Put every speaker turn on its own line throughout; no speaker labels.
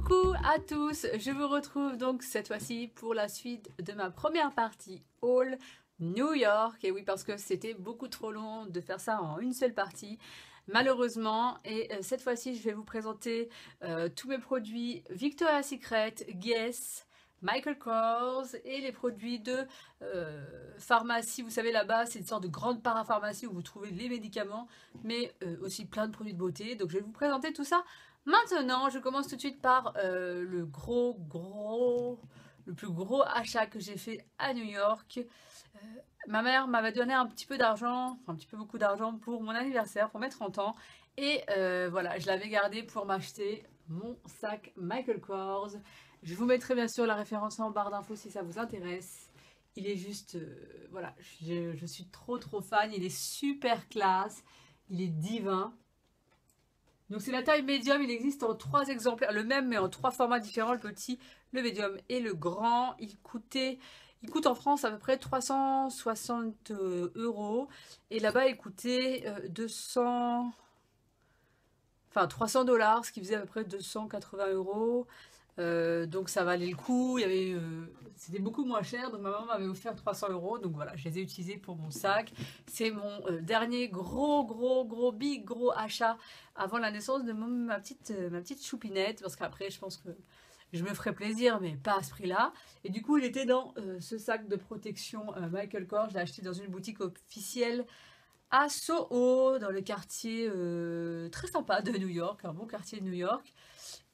Coucou à tous, je vous retrouve donc cette fois-ci pour la suite de ma première partie haul New York. Et oui, parce que c'était beaucoup trop long de faire ça en une seule partie, malheureusement. Et cette fois-ci, je vais vous présenter tous mes produits Victoria's Secret, Guess, Michael Kors et les produits de pharmacie. Vous savez, là-bas, c'est une sorte de grande parapharmacie où vous trouvez les médicaments, mais aussi plein de produits de beauté. Donc, je vais vous présenter tout ça. Maintenant, je commence tout de suite par le plus gros achat que j'ai fait à New York. Ma mère m'avait donné un petit peu d'argent, enfin un petit peu beaucoup d'argent pour mon anniversaire, pour mes 30 ans. Et voilà, je l'avais gardé pour m'acheter mon sac Michael Kors. Je vous mettrai bien sûr la référence en barre d'infos si ça vous intéresse. Il est juste, voilà, je suis trop fan. Il est super classe, il est divin. Donc c'est la taille médium, il existe en 3 exemplaires, le même mais en 3 formats différents, le petit, le médium et le grand. Il coûte en France à peu près 360 €. Et là-bas il coûtait 300 $, ce qui faisait à peu près 280 €. Donc ça valait le coup, c'était beaucoup moins cher, donc ma maman m'avait offert 300 €, donc voilà, je les ai utilisés pour mon sac. C'est mon dernier gros achat avant la naissance de ma petite choupinette, parce qu'après je pense que je me ferai plaisir, mais pas à ce prix-là. Et du coup il était dans ce sac de protection Michael Kors, je l'ai acheté dans une boutique officielle à Soho, dans le quartier très sympa de New York, un bon quartier de New York.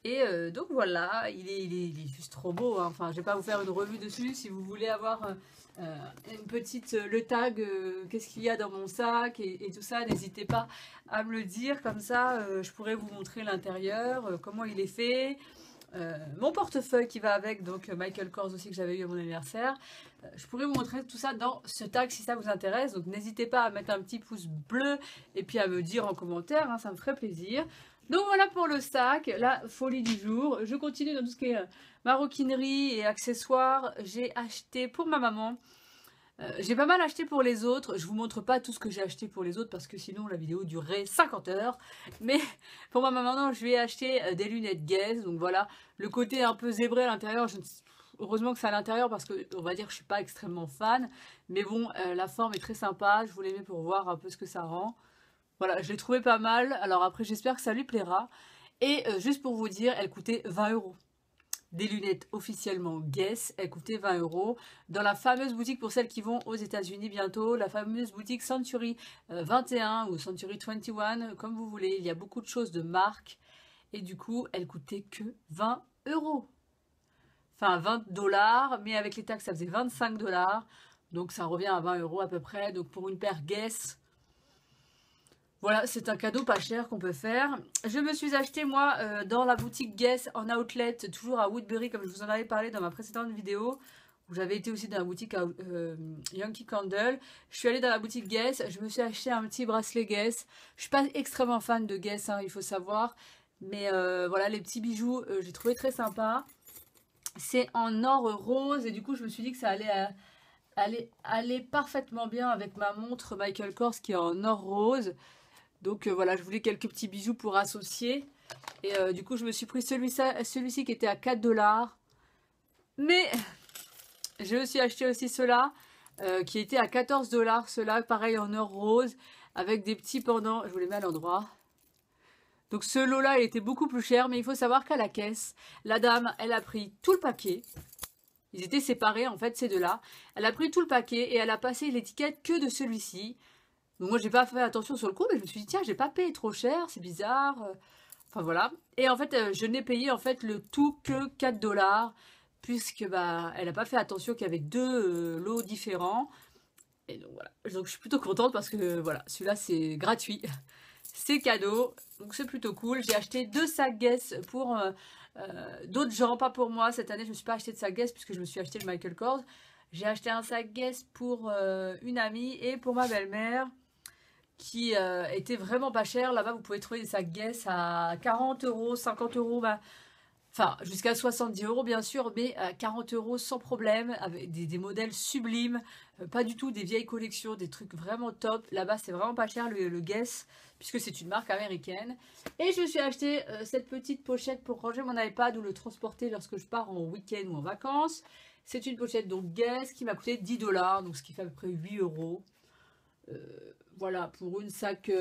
Et donc voilà, il est juste trop beau, hein. Enfin, je vais pas vous faire une revue dessus. Si vous voulez avoir une petite, le tag, qu'est-ce qu'il y a dans mon sac et tout ça, n'hésitez pas à me le dire. Comme ça, je pourrais vous montrer l'intérieur, comment il est fait. Mon portefeuille qui va avec, donc Michael Kors aussi que j'avais eu à mon anniversaire. Je pourrais vous montrer tout ça dans ce tag si ça vous intéresse. Donc n'hésitez pas à mettre un petit pouce bleu et puis à me dire en commentaire, hein, ça me ferait plaisir. Donc voilà pour le sac, la folie du jour. Je continue dans tout ce qui est maroquinerie et accessoires. J'ai acheté pour ma maman. J'ai pas mal acheté pour les autres. Je vous montre pas tout ce que j'ai acheté pour les autres parce que sinon la vidéo durerait 50 heures. Mais pour ma maman, non, je lui ai acheté des lunettes Guess. Donc voilà, le côté un peu zébré à l'intérieur. Heureusement que c'est à l'intérieur parce que on va dire que je suis pas extrêmement fan. Mais bon, la forme est très sympa. Je vous les mets pour voir un peu ce que ça rend. Voilà, je l'ai trouvé pas mal. Alors après, j'espère que ça lui plaira. Et juste pour vous dire, elle coûtait 20 €. Des lunettes officiellement Guess, elles coûtaient 20 € dans la fameuse boutique, pour celles qui vont aux États-Unis bientôt, la fameuse boutique Century 21 ou Century 21, comme vous voulez. Il y a beaucoup de choses de marque et du coup, elles coûtaient que 20 €. Enfin, 20 $, mais avec les taxes, ça faisait 25 $. Donc ça revient à 20 € à peu près. Donc pour une paire Guess, voilà, c'est un cadeau pas cher qu'on peut faire. Je me suis acheté moi dans la boutique Guess en outlet, toujours à Woodbury, comme je vous en avais parlé dans ma précédente vidéo, où j'avais été aussi dans la boutique Yankee Candle. Je suis allée dans la boutique Guess, je me suis acheté un petit bracelet Guess. Je suis pas extrêmement fan de Guess, hein, il faut savoir. Mais voilà, les petits bijoux, j'ai trouvé très sympa. C'est en or rose et du coup je me suis dit que ça allait aller parfaitement bien avec ma montre Michael Kors qui est en or rose. Donc voilà, je voulais quelques petits bijoux pour associer. Et du coup, je me suis pris celui-ci qui était à 4 $. Mais j'ai aussi acheté aussi ceux-là qui était à 14 $. Ceux-là, pareil en or rose avec des petits pendants. Je vous les mets à l'endroit. Donc ce lot-là, il était beaucoup plus cher. Mais il faut savoir qu'à la caisse, la dame, elle a pris tout le paquet. Ils étaient séparés en fait, ces deux-là. Elle a pris tout le paquet et elle a passé l'étiquette que de celui-ci. Donc moi j'ai pas fait attention sur le coup, mais je me suis dit tiens, j'ai pas payé trop cher, c'est bizarre. Enfin voilà. Et en fait je n'ai payé en fait le tout que 4 $, puisque bah elle a pas fait attention qu'il y avait deux lots différents. Et donc voilà. Donc je suis plutôt contente parce que voilà, celui-là c'est gratuit. C'est cadeau. Donc c'est plutôt cool. J'ai acheté 2 sacs Guess pour d'autres gens, pas pour moi. Cette année je me suis pas acheté de sac Guess puisque je me suis acheté le Michael Kors. J'ai acheté un sac Guess pour une amie et pour ma belle-mère, qui était vraiment pas cher. Là-bas, vous pouvez trouver des sacs Guess à 40 €, 50 €. Bah, Enfin, jusqu'à 70 € bien sûr, mais à 40 € sans problème, avec des modèles sublimes, pas du tout des vieilles collections, des trucs vraiment top. Là-bas, c'est vraiment pas cher le Guess, puisque c'est une marque américaine. Et je me suis acheté cette petite pochette pour ranger mon iPad ou le transporter lorsque je pars en week-end ou en vacances. C'est une pochette donc Guess qui m'a coûté 10 $, donc ce qui fait à peu près 8 €. Voilà, pour une sac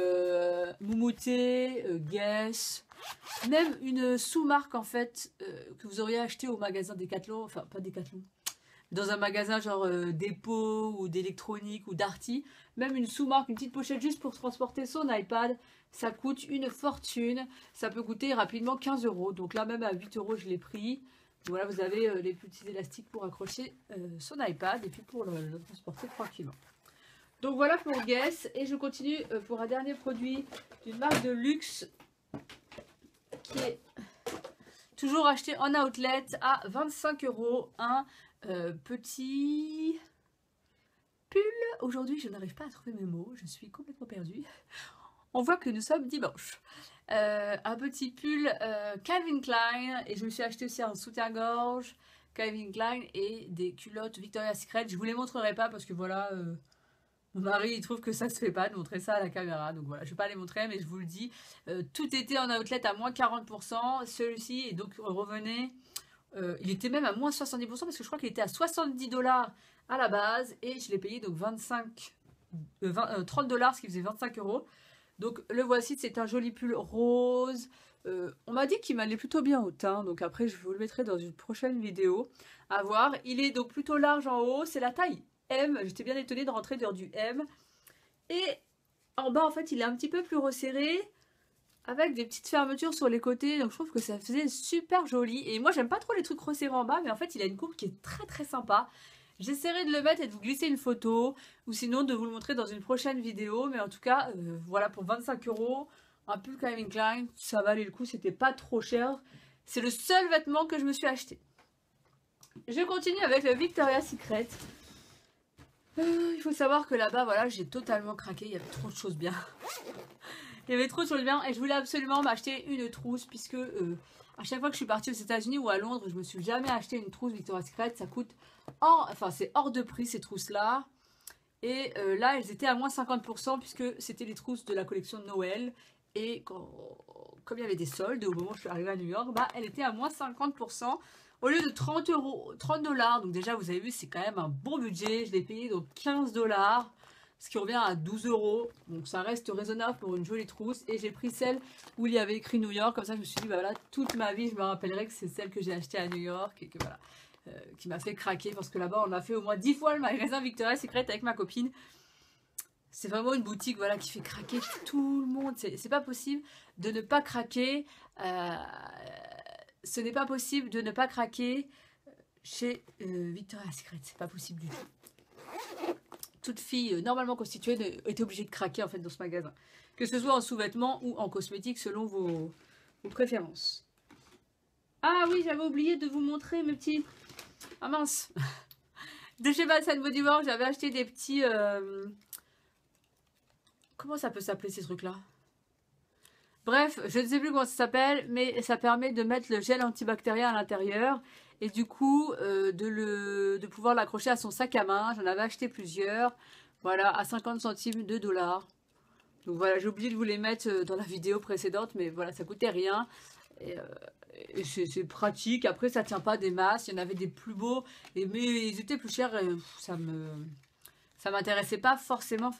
moumouté, Guess. Même une sous-marque en fait que vous auriez acheté au magasin Decathlon, enfin pas Decathlon, dans un magasin genre Dépôt ou d'électronique ou Darty, même une sous-marque, une petite pochette juste pour transporter son iPad, ça coûte une fortune, ça peut coûter rapidement 15 €, donc là même à 8 € je l'ai pris. Voilà, vous avez les petits élastiques pour accrocher son iPad et puis pour le transporter tranquillement. Donc voilà pour Guess, et je continue pour un dernier produit d'une marque de luxe qui est toujours acheté en outlet à 25 €, un petit pull. Aujourd'hui, je n'arrive pas à trouver mes mots, je suis complètement perdue. On voit que nous sommes dimanche. Un petit pull Calvin Klein, et je me suis acheté aussi un soutien-gorge Calvin Klein et des culottes Victoria's Secret. Je vous les montrerai pas parce que voilà, mon mari il trouve que ça se fait pas de montrer ça à la caméra, donc voilà, je vais pas les montrer, mais je vous le dis, tout était en outlet à moins 40%, celui-ci, et donc revenez, il était même à moins 70% parce que je crois qu'il était à 70 $ à la base, et je l'ai payé donc 30 $, ce qui faisait 25 €. Donc le voici, c'est un joli pull rose. On m'a dit qu'il m'allait plutôt bien au teint, donc après je vous le mettrai dans une prochaine vidéo à voir. Il est donc plutôt large en haut, c'est la taille M, j'étais bien étonnée de rentrer dans du M. Et en bas en fait il est un petit peu plus resserré, avec des petites fermetures sur les côtés, donc je trouve que ça faisait super joli. Et moi j'aime pas trop les trucs resserrés en bas, mais en fait il a une coupe qui est très très sympa. J'essaierai de le mettre et de vous glisser une photo, ou sinon de vous le montrer dans une prochaine vidéo. Mais en tout cas, voilà, pour 25 €, un pull Calvin Klein, ça valait le coup, c'était pas trop cher. C'est le seul vêtement que je me suis acheté. Je continue avec le Victoria's Secret. Il faut savoir que là-bas, voilà, j'ai totalement craqué, il y avait trop de choses bien. Il y avait trop de choses bien, et je voulais absolument m'acheter une trousse, puisque à chaque fois que je suis partie aux États-Unis ou à Londres, je me suis jamais acheté une trousse Victoria's Secret. Ça coûte enfin c'est hors de prix ces trousses là. Et là elles étaient à moins 50% puisque c'était les trousses de la collection de Noël. Et comme il y avait des soldes au moment où je suis arrivée à New York, bah elle était à moins 50% au lieu de 30 $. Donc déjà vous avez vu, c'est quand même un bon budget. Je l'ai payé donc 15 $. Ce qui revient à 12 €, donc ça reste raisonnable pour une jolie trousse. Et j'ai pris celle où il y avait écrit New York, comme ça je me suis dit, bah voilà, toute ma vie je me rappellerai que c'est celle que j'ai achetée à New York, et que voilà, qui m'a fait craquer, parce que là-bas on a fait au moins 10 fois le magasin Victoria's Secret avec ma copine. C'est vraiment une boutique, voilà, qui fait craquer tout le monde, c'est pas possible de ne pas craquer, ce n'est pas possible de ne pas craquer chez Victoria's Secret, c'est pas possible du tout. Toute fille normalement constituée était obligée de craquer en fait dans ce magasin. Que ce soit en sous-vêtements ou en cosmétiques selon vos préférences. Ah oui, j'avais oublié de vous montrer mes petits... Ah mince. De chez Bath & Body Works, j'avais acheté des petits... Comment ça peut s'appeler ces trucs-là? Bref, je ne sais plus comment ça s'appelle, mais ça permet de mettre le gel antibactérien à l'intérieur. Et du coup, de pouvoir l'accrocher à son sac à main. J'en avais acheté plusieurs. Voilà, à 50 centimes de $. Donc voilà, j'ai oublié de vous les mettre dans la vidéo précédente. Mais voilà, ça coûtait rien. Et c'est pratique. Après, ça tient pas des masses. Il y en avait des plus beaux. Mais ils étaient plus chers. Et ça m'intéressait pas forcément.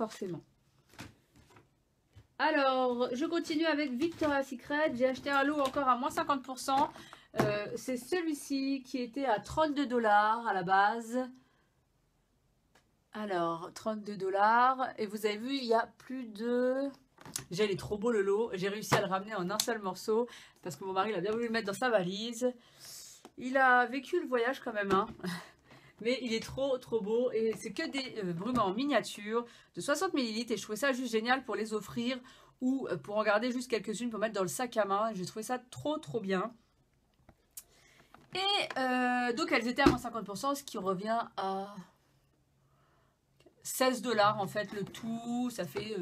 Alors, je continue avec Victoria's Secret. J'ai acheté un lot encore à moins 50%. C'est celui-ci qui était à 32 $ à la base. Alors, 32 $. Et vous avez vu, il y a plus de... Déjà, il est trop beau le lot. J'ai réussi à le ramener en un seul morceau parce que mon mari il a bien voulu le mettre dans sa valise. Il a vécu le voyage quand même, hein. Mais il est trop beau. Et c'est que des brumes en miniature de 60 ml. Et je trouvais ça juste génial pour les offrir ou pour en garder juste quelques-unes pour mettre dans le sac à main. J'ai trouvé ça trop bien. Et donc elles étaient à moins 50%, ce qui revient à 16 $ en fait le tout. Ça fait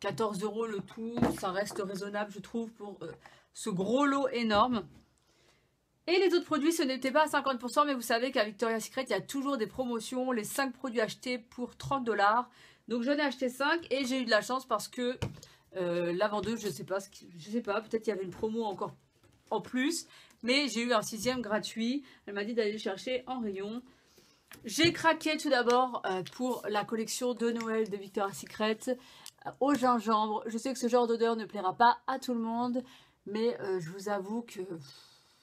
14 € le tout. Ça reste raisonnable je trouve pour ce gros lot énorme. Et les autres produits, ce n'était pas à 50%, mais vous savez qu'à Victoria's Secret, il y a toujours des promotions, les 5 produits achetés pour 30 $. Donc j'en ai acheté 5 et j'ai eu de la chance parce que la vendeuse, je sais pas, peut-être il y avait une promo encore en plus, mais j'ai eu un 6e gratuit. Elle m'a dit d'aller le chercher en rayon. J'ai craqué tout d'abord pour la collection de Noël de Victoria's Secret au gingembre. Je sais que ce genre d'odeur ne plaira pas à tout le monde, mais je vous avoue que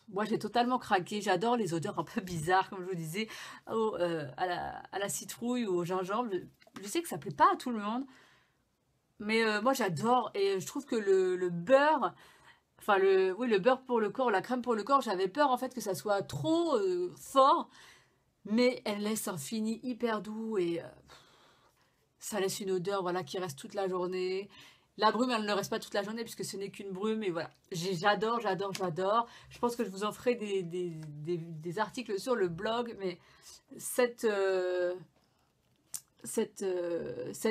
moi j'ai totalement craqué. J'adore les odeurs un peu bizarres, comme je vous disais, à la citrouille ou au gingembre. Je sais que ça plaît pas à tout le monde, mais moi j'adore et je trouve que le beurre, enfin le beurre pour le corps, la crème pour le corps, j'avais peur en fait que ça soit trop fort, mais elle laisse un fini hyper doux et ça laisse une odeur voilà, qui reste toute la journée. La brume, elle ne reste pas toute la journée puisque ce n'est qu'une brume. Et voilà, j'adore, j'adore, j'adore. Je pense que je vous en ferai des articles sur le blog. Mais cette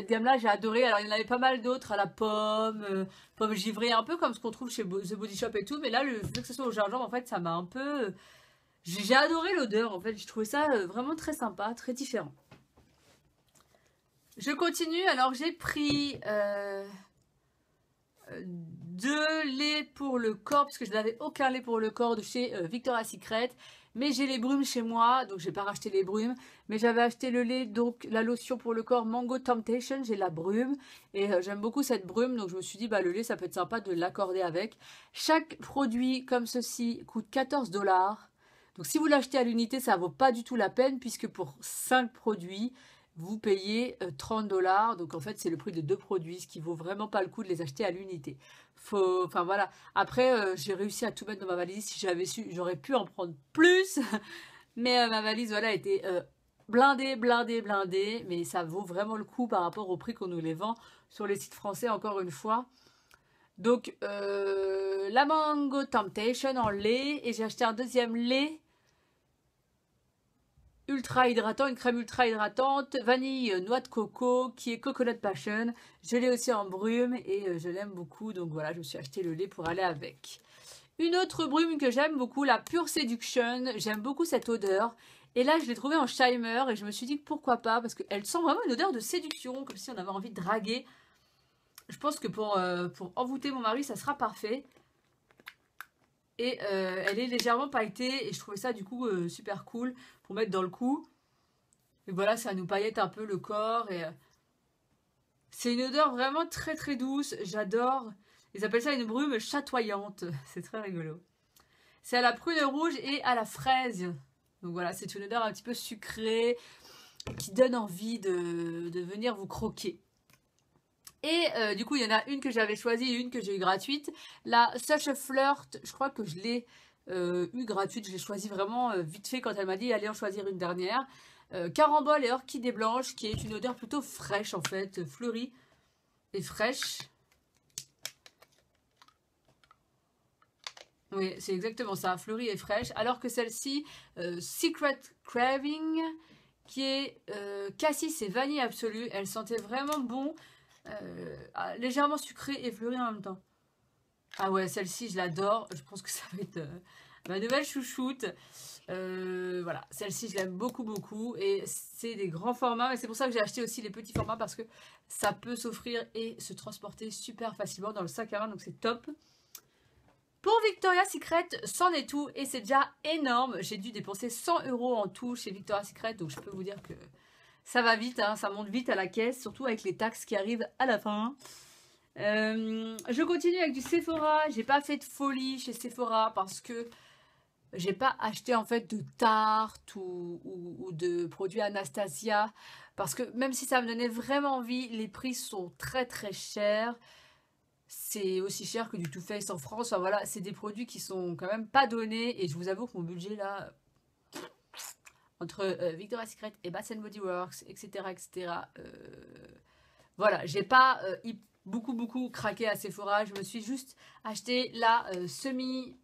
gamme-là, j'ai adoré. Alors, il y en avait pas mal d'autres à la pomme, pomme givrée, un peu comme ce qu'on trouve chez The Body Shop et tout. Mais là, le fait que ce soit au gingembre, en fait, ça m'a un peu... J'ai adoré l'odeur, en fait. J'ai trouvé ça vraiment très sympa, très différent. Je continue. Alors, j'ai pris 2 laits pour le corps, parce que je n'avais aucun lait pour le corps de chez Victoria's Secret. Mais j'ai les brumes chez moi, donc j'ai pas racheté les brumes. Mais j'avais acheté le lait, donc la lotion pour le corps Mango Temptation, j'ai la brume. Et j'aime beaucoup cette brume, donc je me suis dit, bah le lait, ça peut être sympa de l'accorder avec. Chaque produit comme ceci coûte 14 $. Donc si vous l'achetez à l'unité, ça vaut pas du tout la peine, puisque pour 5 produits, vous payez 30 $. Donc en fait, c'est le prix de 2 produits, ce qui vaut vraiment pas le coup de les acheter à l'unité. Enfin voilà. Après, j'ai réussi à tout mettre dans ma valise. Si j'avais su, j'aurais pu en prendre plus. Mais ma valise, voilà, était blindée, blindée, blindée. Mais ça vaut vraiment le coup par rapport au prix qu'on nous les vend sur les sites français, encore une fois. Donc, la Mango Temptation en lait. Et j'ai acheté un deuxième lait ultra hydratant, une crème ultra hydratante, vanille, noix de coco, qui est Coconut Passion. Je l'ai aussi en brume et je l'aime beaucoup. Donc voilà, je me suis acheté le lait pour aller avec. Une autre brume que j'aime beaucoup, la Pure Seduction. J'aime beaucoup cette odeur. Et là, je l'ai trouvée en Shimmer et je me suis dit que pourquoi pas, parce qu'elle sent vraiment une odeur de séduction, comme si on avait envie de draguer. Je pense que pour envoûter mon mari, ça sera parfait. Et elle est légèrement pailletée et je trouvais ça du coup super cool pour mettre dans le cou. Et voilà, ça nous paillette un peu le corps. Et c'est une odeur vraiment très très douce. J'adore. Ils appellent ça une brume chatoyante. C'est très rigolo. C'est à la prune rouge et à la fraise. Donc voilà, c'est une odeur un petit peu sucrée qui donne envie de venir vous croquer. Et du coup, il y en a une que j'avais choisie et une que j'ai eu gratuite. La Such a Flirt, je crois que je l'ai eu gratuite. Je l'ai choisie vraiment vite fait quand elle m'a dit allez en choisir une dernière. Carambole et orchidée blanche, qui est une odeur plutôt fraîche en fait, fleurie et fraîche. Oui, c'est exactement ça, fleurie et fraîche. Alors que celle-ci, Secret Craving, qui est cassis et vanille absolue. Elle sentait vraiment bon. Légèrement sucrée et fleurie en même temps. Ah ouais, celle-ci, je l'adore. Je pense que ça va être ma nouvelle chouchoute. Voilà, celle-ci, je l'aime beaucoup, beaucoup. Et c'est des grands formats. Et c'est pour ça que j'ai acheté aussi les petits formats parce que ça peut s'offrir et se transporter super facilement dans le sac à main. Donc c'est top. Pour Victoria's Secret, c'en est tout. Et c'est déjà énorme. J'ai dû dépenser 100 € en tout chez Victoria's Secret. Donc je peux vous dire que ça va vite, hein, ça monte vite à la caisse, surtout avec les taxes qui arrivent à la fin. Je continue avec du Sephora. J'ai pas fait de folie chez Sephora parce que j'ai pas acheté en fait de tarte ou de produits Anastasia. Parce que même si ça me donnait vraiment envie, les prix sont très très chers. C'est aussi cher que du Too Faced en France. Enfin voilà, c'est des produits qui sont quand même pas donnés. Et je vous avoue que mon budget là... entre Victoria's Secret et Bath Body Works, etc. etc. Voilà, j'ai pas beaucoup craqué à Sephora. Je me suis juste acheté la semi-sweet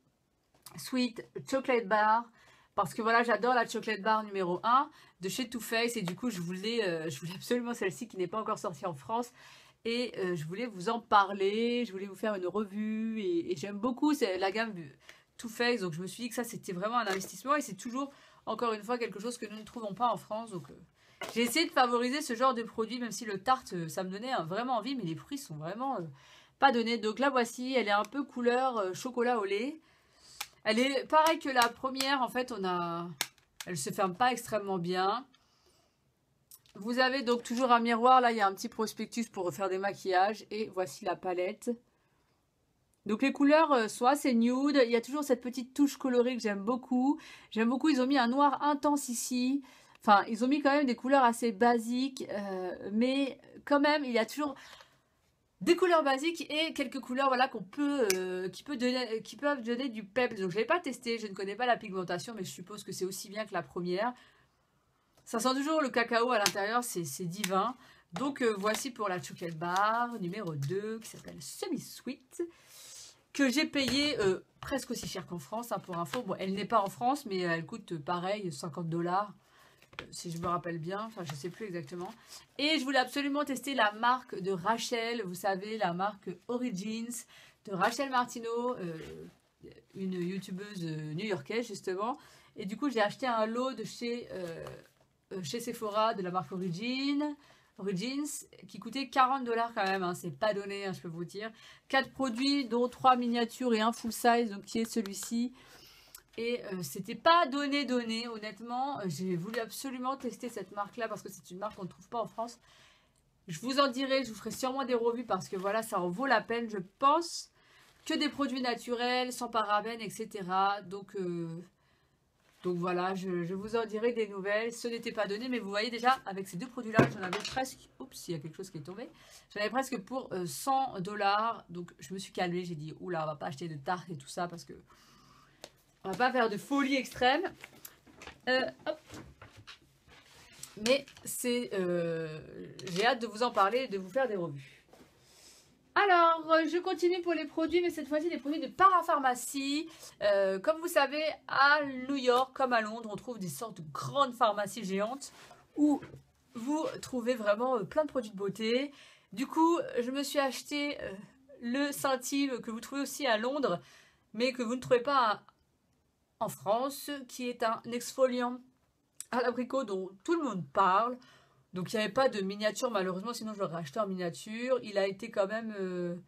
chocolate bar. Parce que voilà, j'adore la chocolate bar numéro 1 de chez Too Faced. Et du coup, je voulais absolument celle-ci qui n'est pas encore sortie en France. Et je voulais vous en parler. Je voulais vous faire une revue. Et j'aime beaucoup la gamme Too Faced. Donc je me suis dit que ça c'était vraiment un investissement et c'est toujours, encore une fois, quelque chose que nous ne trouvons pas en France. Donc j'ai essayé de favoriser ce genre de produit, même si le tarte, ça me donnait vraiment envie, mais les prix sont vraiment pas donnés. Donc la voici, elle est un peu couleur chocolat au lait. Elle est pareille que la première, en fait, elle se ferme pas extrêmement bien. Vous avez donc toujours un miroir, là il y a un petit prospectus pour refaire des maquillages et voici la palette. Donc les couleurs sont assez nude, il y a toujours cette petite touche colorée que j'aime beaucoup. J'aime beaucoup, ils ont mis un noir intense ici. Enfin, ils ont mis quand même des couleurs assez basiques, mais quand même, il y a toujours des couleurs basiques et quelques couleurs voilà, qui peuvent donner du peps. Donc je ne l'ai pas testé, je ne connais pas la pigmentation, mais je suppose que c'est aussi bien que la première. Ça sent toujours le cacao à l'intérieur, c'est divin. Donc voici pour la chocolate bar numéro 2 qui s'appelle Semi Sweet, que j'ai payé presque aussi cher qu'en France, hein, pour info. Bon, elle n'est pas en France, mais elle coûte pareil, 50$, si je me rappelle bien. Enfin, je ne sais plus exactement. Et je voulais absolument tester la marque de Rachel, vous savez, la marque Origins, de Rachel Martineau, une youtubeuse new-yorkaise, justement. Et du coup, j'ai acheté un lot de chez Sephora, de la marque Origins, qui coûtait 40$ quand même, hein, c'est pas donné, hein, je peux vous dire. 4 produits, dont 3 miniatures et un full size, donc qui est celui-ci. Et c'était pas donné, honnêtement. J'ai voulu absolument tester cette marque-là parce que c'est une marque qu'on ne trouve pas en France. Je vous en dirai, je vous ferai sûrement des revues parce que voilà, ça en vaut la peine, je pense. Que des produits naturels, sans parabènes, etc. Donc voilà, je vous en dirai des nouvelles. Ce n'était pas donné, mais vous voyez déjà, avec ces deux produits-là, j'en avais presque... Oups, il y a quelque chose qui est tombé. J'en avais presque pour 100$. Donc je me suis calmée, j'ai dit, oula, on va pas acheter de tarte et tout ça parce que on va pas faire de folie extrême. Hop. Mais c'est... j'ai hâte de vous en parler et de vous faire des revues. Alors, je continue pour les produits, mais cette fois-ci des produits de parapharmacie. Comme vous savez, à New York, comme à Londres, on trouve des sortes de grandes pharmacies géantes où vous trouvez vraiment plein de produits de beauté. Du coup, je me suis acheté le Saint-Yves que vous trouvez aussi à Londres, mais que vous ne trouvez pas en France, qui est un exfoliant à l'abricot dont tout le monde parle. Donc il n'y avait pas de miniature malheureusement, sinon je l'aurais acheté en miniature. Il a été quand même...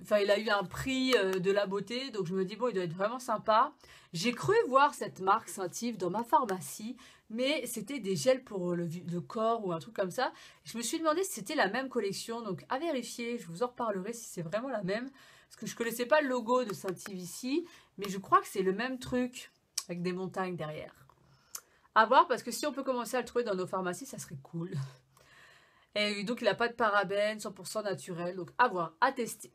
Enfin, il a eu un prix de la beauté, donc je me dis, bon, il doit être vraiment sympa. J'ai cru voir cette marque Saint-Yves dans ma pharmacie, mais c'était des gels pour le corps ou un truc comme ça. Je me suis demandé si c'était la même collection, donc à vérifier, je vous en reparlerai si c'est vraiment la même. Parce que je ne connaissais pas le logo de Saint-Yves ici, mais je crois que c'est le même truc, avec des montagnes derrière. À voir, parce que si on peut commencer à le trouver dans nos pharmacies, ça serait cool. Et donc, il n'a pas de parabènes, 100% naturel. Donc, à voir, à tester.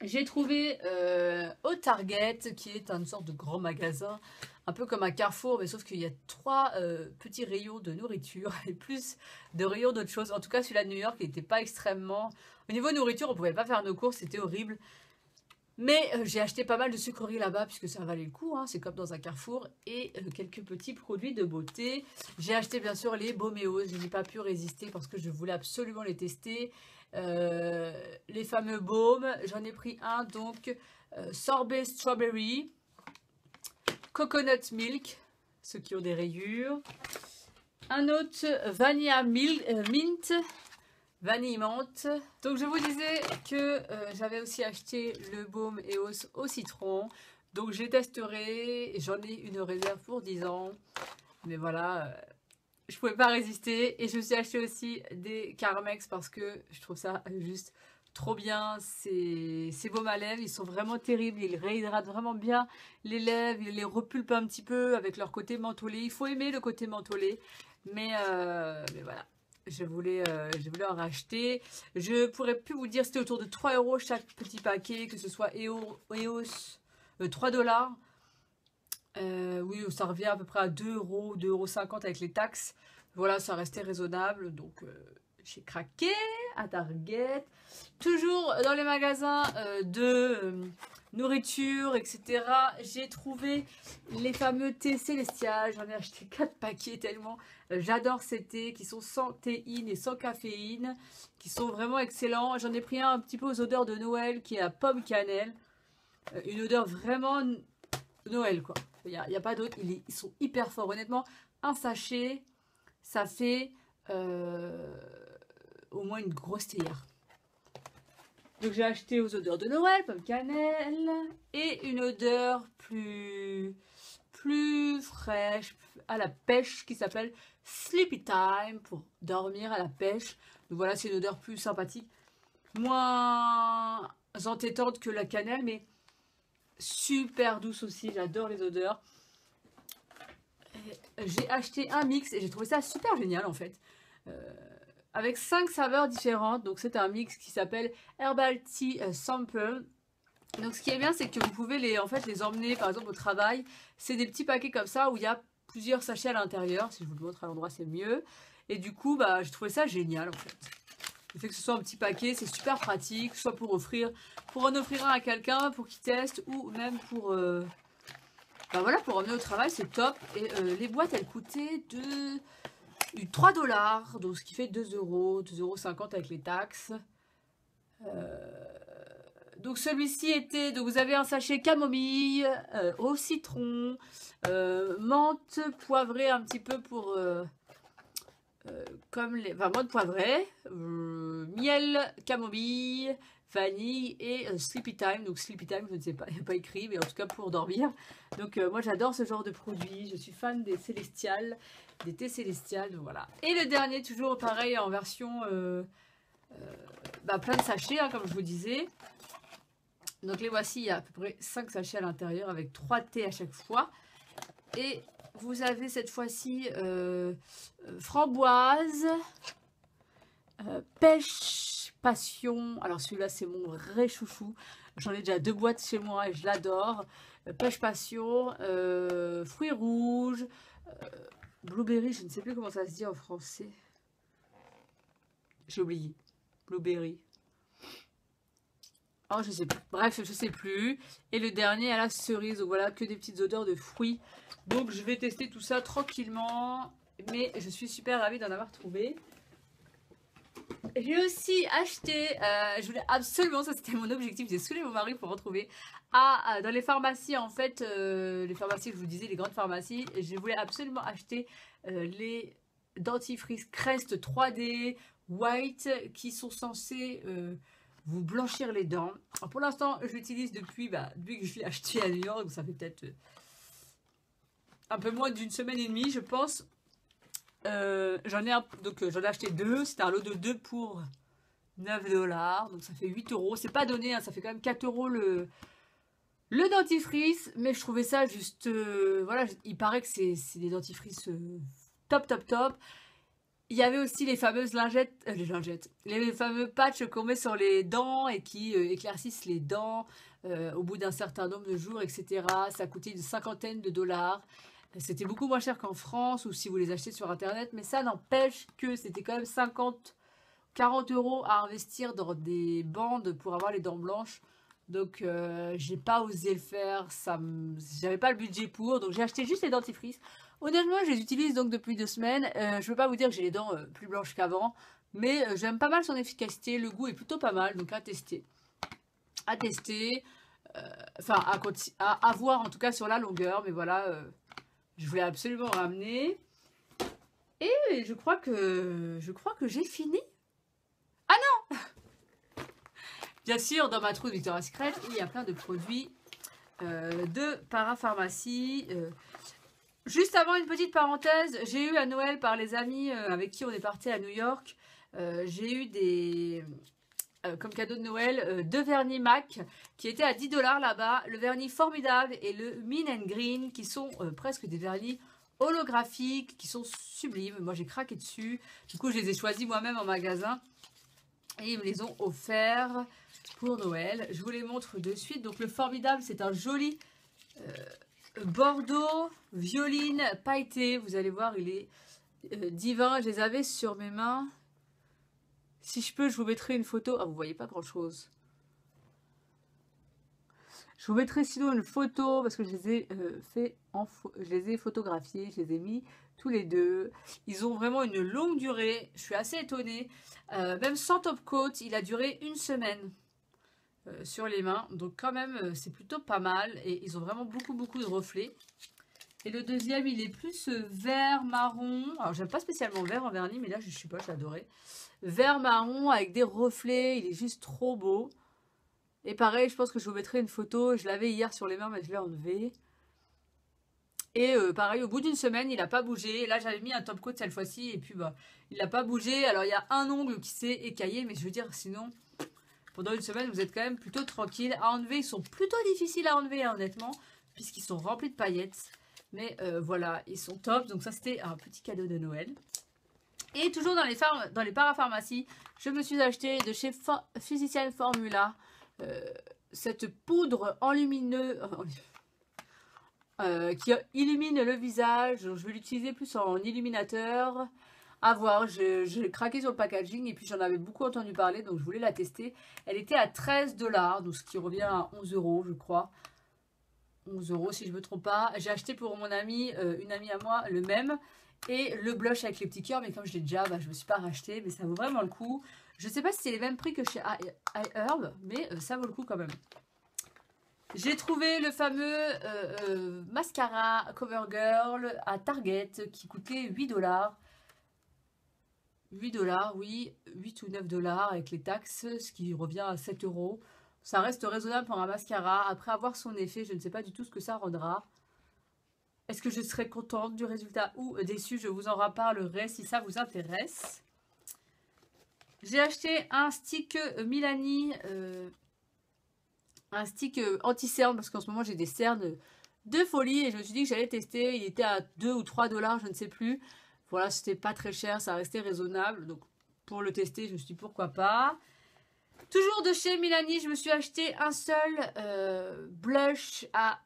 J'ai trouvé au Target, qui est une sorte de grand magasin, un peu comme un Carrefour, mais sauf qu'il y a 3 petits rayons de nourriture et plus de rayons d'autres choses. En tout cas, celui-là de New York, il n'était pas extrêmement... Au niveau nourriture, on ne pouvait pas faire nos courses, c'était horrible. Mais j'ai acheté pas mal de sucreries là-bas puisque ça valait le coup, hein, c'est comme dans un Carrefour. Et quelques petits produits de beauté. J'ai acheté bien sûr les Bauméos, je n'ai pas pu résister parce que je voulais absolument les tester. Les fameux baumes, j'en ai pris un donc sorbet strawberry, coconut milk, ceux qui ont des rayures. Un autre vanilla mint. Vanille menthe. Donc je vous disais que j'avais aussi acheté le baume EOS au citron. Donc je les testerai. J'en ai une réserve pour 10 ans. Mais voilà, je ne pouvais pas résister. Et je me suis acheté aussi des Carmex parce que je trouve ça juste trop bien. Ces baumes à lèvres, ils sont vraiment terribles. Ils réhydratent vraiment bien les lèvres. Ils les repulpent un petit peu avec leur côté mentholé. Il faut aimer le côté mentholé. Mais voilà. Je voulais en racheter. Je pourrais plus vous dire, c'était autour de 3€ chaque petit paquet, que ce soit EOS, 3$. Oui, ça revient à peu près à 2€, 2,50€ avec les taxes. Voilà, ça restait raisonnable. Donc, j'ai craqué à Target. Toujours dans les magasins de nourriture, etc. J'ai trouvé les fameux thés Célestia. J'en ai acheté 4 paquets tellement j'adore ces thés qui sont sans théine et sans caféine, qui sont vraiment excellents. J'en ai pris un petit peu aux odeurs de Noël qui est à pomme cannelle. une odeur vraiment Noël, quoi. Il y a pas d'autre. Ils sont hyper forts. Honnêtement, un sachet, ça fait au moins une grosse théière. Donc j'ai acheté aux odeurs de Noël, pomme cannelle, et une odeur plus fraîche, à la pêche, qui s'appelle Sleepy Time, pour dormir à la pêche. Donc voilà, c'est une odeur plus sympathique, moins entêtante que la cannelle, mais super douce aussi. J'adore les odeurs. J'ai acheté un mix et j'ai trouvé ça super génial en fait. Avec 5 saveurs différentes. Donc c'est un mix qui s'appelle Herbal Tea Sample. Donc ce qui est bien, c'est que vous pouvez les emmener par exemple au travail. C'est des petits paquets comme ça où il y a plusieurs sachets à l'intérieur. Si je vous le montre à l'endroit, c'est mieux. Et du coup, bah, j'ai trouvé ça génial en fait. Le fait que ce soit un petit paquet, c'est super pratique, soit pour en offrir un à quelqu'un pour qu'il teste, ou même pour bah voilà, pour emmener au travail, c'est top. Et les boîtes, elles coûtaient 3 $, donc ce qui fait 2 €, 2,50 € avec les taxes. Donc celui-ci était, donc vous avez un sachet camomille, au citron, menthe poivrée un petit peu pour comme les, enfin menthe poivrée, miel, camomille, vanille et Sleepy Time. Donc Sleepy Time, je ne sais pas, il n'y a pas écrit, mais en tout cas pour dormir. Donc moi j'adore ce genre de produit, je suis fan des célestiales, des thés célestiales, donc voilà. Et le dernier, toujours pareil en version bah, plein de sachets, hein, comme je vous disais. Donc les voici, il y a à peu près 5 sachets à l'intérieur avec 3 thés à chaque fois. Et vous avez cette fois-ci framboise, pêche, passion. Alors celui-là c'est mon vrai chouchou. J'en ai déjà 2 boîtes chez moi et je l'adore. Pêche, passion, fruits rouges, blueberry, je ne sais plus comment ça se dit en français. J'ai oublié. Blueberry. Oh, je sais plus. Bref, je sais plus. Et le dernier à la cerise. Donc voilà, que des petites odeurs de fruits. Donc je vais tester tout ça tranquillement. Mais je suis super ravie d'en avoir trouvé. J'ai aussi acheté, je voulais absolument, ça c'était mon objectif, j'ai saoulé mon mari pour en trouver. Dans les pharmacies, en fait, les pharmacies, je vous disais, les grandes pharmacies, je voulais absolument acheter les dentifrices Crest 3D White qui sont censés vous blanchir les dents. Alors, pour l'instant, je l'utilise depuis que je l'ai acheté à New York, donc ça fait peut-être un peu moins d'une semaine et demie, je pense. J'en ai acheté 2, c'était un lot de 2 pour 9 $, donc ça fait 8 €. C'est pas donné, hein, ça fait quand même 4 € le dentifrice, mais je trouvais ça juste, voilà, il paraît que c'est des dentifrices top, top, top. Il y avait aussi les fameuses les fameux patchs qu'on met sur les dents et qui éclaircissent les dents au bout d'un certain nombre de jours, etc. Ça coûtait une cinquantaine de $. C'était beaucoup moins cher qu'en France ou si vous les achetez sur internet, mais ça n'empêche que c'était quand même 40 € à investir dans des bandes pour avoir les dents blanches. Donc j'ai pas osé le faire, j'avais pas le budget pour, donc j'ai acheté juste les dentifrices. Honnêtement, je les utilise donc depuis 2 semaines. Je veux pas vous dire que j'ai les dents plus blanches qu'avant, mais j'aime pas mal son efficacité, le goût est plutôt pas mal, donc à tester. À tester, enfin à voir en tout cas sur la longueur, mais voilà. Je voulais absolument ramener. Et je crois que j'ai fini. Ah non! Bien sûr, dans ma trousse Victoria's Secret, il y a plein de produits de parapharmacie. Juste avant, une petite parenthèse. J'ai eu à Noël par les amis avec qui on est parti à New York. J'ai eu des... comme cadeau de Noël, 2 vernis MAC qui étaient à 10 $ là-bas. Le vernis Formidable et le Mean and Green qui sont presque des vernis holographiques qui sont sublimes. Moi j'ai craqué dessus. Du coup je les ai choisis moi-même en magasin et ils me les ont offerts pour Noël. Je vous les montre de suite. Donc le Formidable, c'est un joli bordeaux violine pailleté. Vous allez voir, il est divin. Je les avais sur mes mains. Si je peux, je vous mettrai une photo. Ah, vous voyez pas grand-chose. Je vous mettrai sinon une photo parce que je les ai je les ai photographiés, je les ai mis tous les deux. Ils ont vraiment une longue durée. Je suis assez étonnée. Même sans top coat, il a duré 1 semaine. sur les mains. Donc quand même, c'est plutôt pas mal. Et ils ont vraiment beaucoup de reflets. Et le deuxième, il est plus vert marron. Alors, j'aime pas spécialement vert en vernis, mais là, je sais pas, j'ai adoré. Vert marron avec des reflets. Il est juste trop beau. Et pareil, je pense que je vous mettrai une photo. Je l'avais hier sur les mains, mais je l'ai enlevé. Et pareil, au bout d'une semaine, il n'a pas bougé. Là, j'avais mis un top coat cette fois-ci. Et puis, bah, il n'a pas bougé. Alors, il y a un ongle qui s'est écaillé. Mais je veux dire, sinon, pendant une semaine, vous êtes quand même plutôt tranquille. À enlever, ils sont plutôt difficiles à enlever, hein, honnêtement. Puisqu'ils sont remplis de paillettes. Mais voilà, ils sont top. Donc ça, c'était un petit cadeau de Noël. Et toujours dans les parapharmacies, je me suis acheté de chez Physician Formula cette poudre enlumineux qui illumine le visage. Je vais l'utiliser plus en illuminateur. À voir, j'ai craqué sur le packaging et puis j'en avais beaucoup entendu parler, donc je voulais la tester. Elle était à 13 $, donc ce qui revient à 11 € je crois. 11 € si je ne me trompe pas. J'ai acheté pour mon amie, une amie à moi, le même. Et le blush avec les petits cœurs, mais comme je l'ai déjà, bah, je ne me suis pas racheté, mais ça vaut vraiment le coup. Je ne sais pas si c'est les mêmes prix que chez iHerb, mais ça vaut le coup quand même. J'ai trouvé le fameux mascara CoverGirl à Target qui coûtait 8 $. 8 $, oui, 8 ou 9 $ avec les taxes, ce qui revient à 7 €. Ça reste raisonnable pour un mascara. Après avoir son effet, je ne sais pas du tout ce que ça rendra. Est-ce que je serai contente du résultat ou déçue? Je vous en reparlerai si ça vous intéresse. J'ai acheté un stick Milani, un stick anti-cerne parce qu'en ce moment j'ai des cernes de folie et je me suis dit que j'allais tester. Il était à 2 ou 3 $, je ne sais plus. Voilà, c'était pas très cher, ça restait raisonnable. Donc pour le tester, je me suis dit pourquoi pas. Toujours de chez Milani, je me suis acheté un seul blush à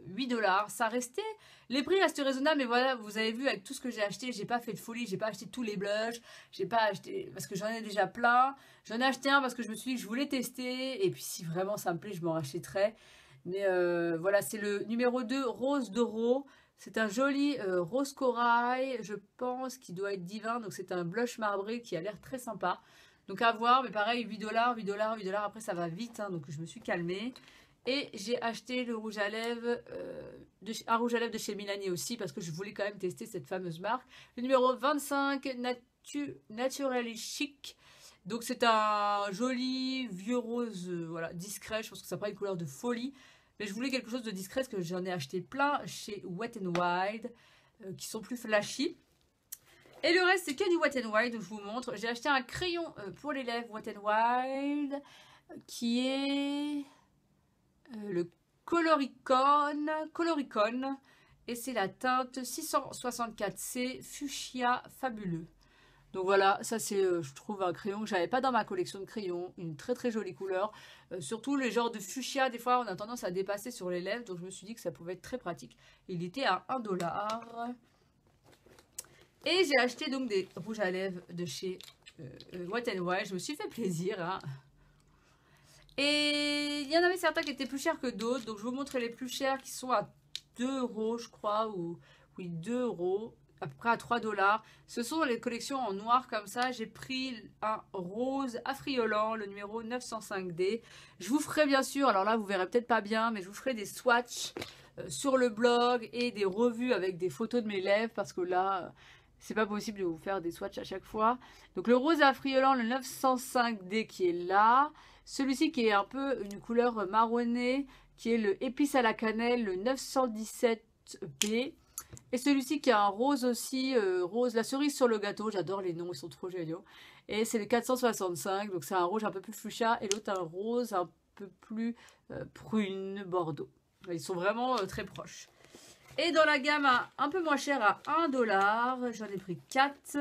8 $. Ça restait, les prix restent raisonnables, mais voilà, vous avez vu avec tout ce que j'ai acheté, j'ai pas fait de folie, j'ai pas acheté tous les blushs, j'ai pas acheté parce que j'en ai déjà plein. J'en ai acheté un parce que je me suis dit que je voulais tester, et puis si vraiment ça me plaît, je m'en rachèterai. Mais voilà, c'est le numéro 2, Rose d'Oro. C'est un joli rose corail, je pense qu'il doit être divin, donc c'est un blush marbré qui a l'air très sympa. Donc à voir, mais pareil, 8 $, 8 $, 8 $, après ça va vite, hein, donc je me suis calmée. Et j'ai acheté le rouge à lèvres, un rouge à lèvres de chez Milani aussi, parce que je voulais quand même tester cette fameuse marque. Le numéro 25, Naturally Chic. Donc c'est un joli vieux rose, voilà, discret, je pense que ça prend une couleur de folie. Mais je voulais quelque chose de discret, parce que j'en ai acheté plein chez Wet n Wild, qui sont plus flashy. Et le reste, c'est que du Wet n Wild, je vous montre. J'ai acheté un crayon pour les lèvres Wet n Wild, qui est le Coloricon. Et c'est la teinte 664C Fuchsia Fabuleux. Donc voilà, ça c'est, je trouve, un crayon que j'avais pas dans ma collection de crayons. Une très jolie couleur. Surtout les genres de fuchsia, des fois on a tendance à dépasser sur les lèvres. Donc je me suis dit que ça pouvait être très pratique. Il était à 1 $. Et j'ai acheté donc des rouges à lèvres de chez Wet n Wild. Je me suis fait plaisir. Hein. Et il y en avait certains qui étaient plus chers que d'autres. Donc je vous montre les plus chers qui sont à 2 €, je crois. Ou oui, 2 €. À peu près à 3 $. Ce sont les collections en noir comme ça. J'ai pris un rose affriolant, le numéro 905D. Je vous ferai bien sûr, alors là vous verrez peut-être pas bien, mais je vous ferai des swatchs sur le blog et des revues avec des photos de mes lèvres parce que là... c'est pas possible de vous faire des swatchs à chaque fois. Donc le rose affriolant, le 905D qui est là. Celui-ci qui est un peu une couleur marronnée, qui est le épice à la cannelle, le 917B. Et celui-ci qui a un rose aussi, rose, la cerise sur le gâteau. J'adore les noms, ils sont trop géniaux. Et c'est le 465, donc c'est un rouge un peu plus fuchsia. Et l'autre un rose un peu plus prune, bordeaux. Ils sont vraiment très proches. Et dans la gamme un peu moins chère à 1 $, j'en ai pris 4.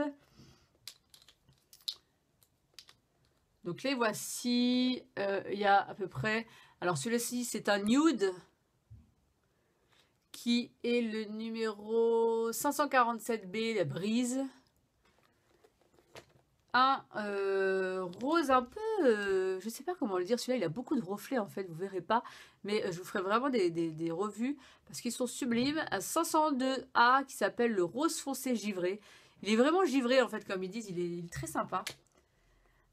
Donc les voici. Il y a à peu près... alors celui-ci c'est un nude qui est le numéro 547B, la brise. Un rose un peu, je sais pas comment le dire, celui-là il a beaucoup de reflets en fait, vous verrez pas, mais je vous ferai vraiment des revues parce qu'ils sont sublimes. Un 502A qui s'appelle le rose foncé givré, il est vraiment givré en fait comme ils disent, il est très sympa.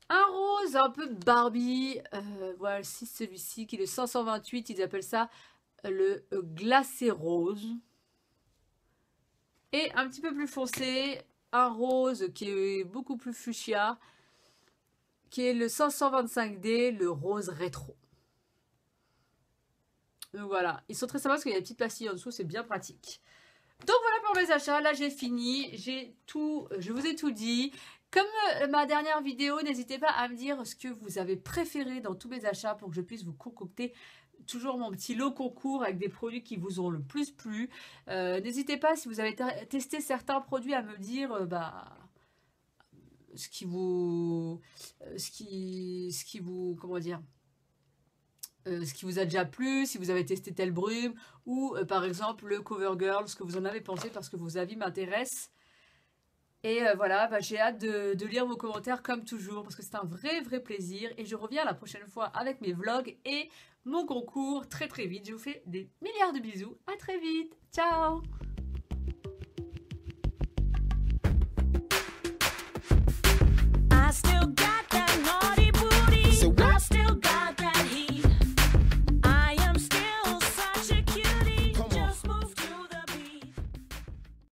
Un rose un peu Barbie. Voilà, celui-ci qui est le 528. Ils appellent ça le glacé rose. Et un petit peu plus foncé, un rose qui est beaucoup plus fuchsia, qui est le 525D, le rose rétro. Donc voilà, ils sont très sympas parce qu'il y a des petites pastilles en dessous, c'est bien pratique. Donc voilà pour mes achats, là j'ai fini, je vous ai tout dit. Comme ma dernière vidéo, n'hésitez pas à me dire ce que vous avez préféré dans tous mes achats pour que je puisse vous concocter toujours mon petit lot concours avec des produits qui vous ont le plus plu. N'hésitez pas si vous avez testé certains produits à me dire ce qui vous comment dire, ce qui vous a déjà plu, si vous avez testé tel brume ou par exemple le CoverGirl, ce que vous en avez pensé parce que vos avis m'intéressent. Et voilà, j'ai hâte de lire vos commentaires comme toujours parce que c'est un vrai plaisir. Et je reviens la prochaine fois avec mes vlogs et mon concours très vite. Je vous fais des milliards de bisous. À très vite. Ciao!